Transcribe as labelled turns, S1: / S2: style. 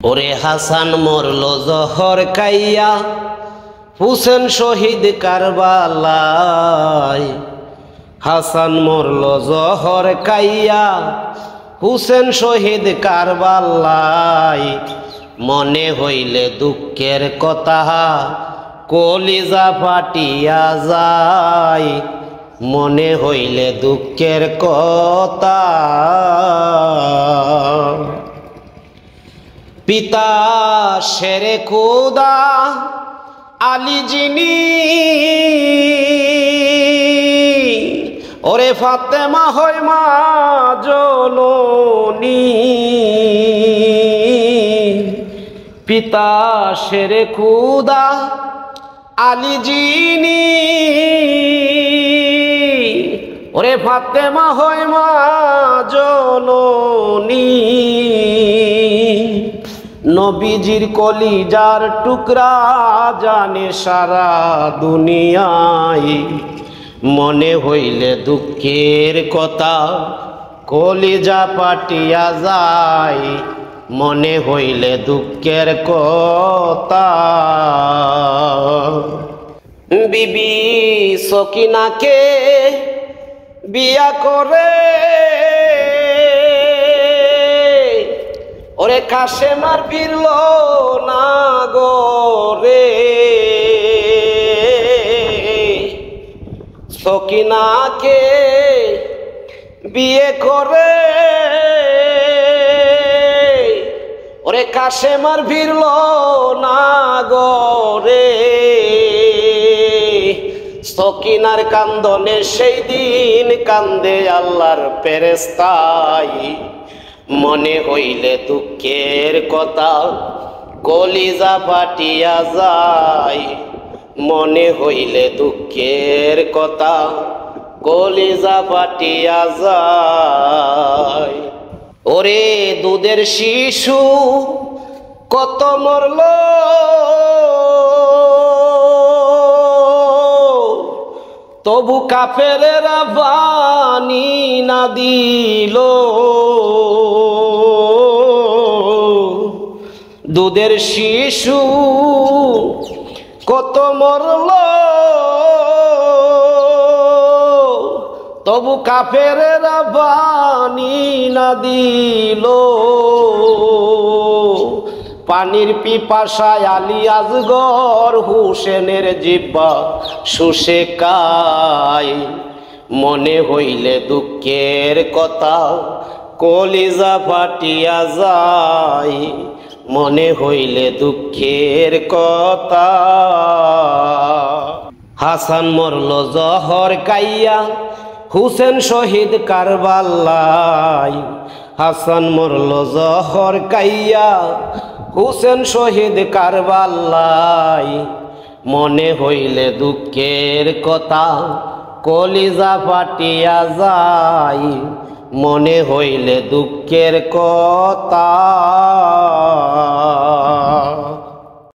S1: ওরে হাসান মরল জহর খাইয়া, হুসেন শহীদ কারবালায়। হাসান মরল জহর খাইয়া, হুসেন শহীদ কারবালায়। মনে হইলে দুঃখের কথা, কলিজা ফাটিয়া যায়। মনে হইলে দুঃখের কথা। পিতা শেরে খুদা আলী যিনি, ওরে ফাতেমা হয় মা জননী। পিতা শেরে খুদা আলী যিনি, ওরে ফাতেমা হয় মা জননী। নবীজির কলিজার টুকরা জানে সারা দুনিয়ায়। মনে হইলে দুঃখের কথা, কলিজা পাটিয়া যায়। মনে হইলে দুঃখের কথা। বিবি সকিনাকে বিয়া করে, ওরে কাশেমার ফিরল না গরে। সকিনাকে বিয়ে করে, ওরে কাশেমার ফিরল না গরে। সকিনার কান্দনে সেই দিন কান্দে আল্লাহর ফেরেশতাই। মনে হইলে দুঃখের কথা, কলিজা ফাটিয়া যায়। মনে হইলে দুঃখের কথা, কলিজা ফাটিয়া যায়। ওরে দুধের শিশু কত মরল, তবু কাফেরেরা পানি না দিল। দুধের শিশু কত মরল, তবু কাফেরেরা পানি না দিল। পানির পিপাসায় আলী আজগর হুসেনের জিহ্বা শুষে খায়। মনে হইলে দুঃখের কথা, কলিজা ফাটিয়া যায়। মনে হইলে দুঃখের কথা। হাসান মরল জহর খাইয়া, হুসেন শহীদ কারবালায়। হাসান মরল জহর খাইয়া, হুসেন শহীদ কারবালায়। মনে হইলে দুঃখের কথা, কলিজা ফাটিয়া যায়। মনে হইলে দুঃখের কথা।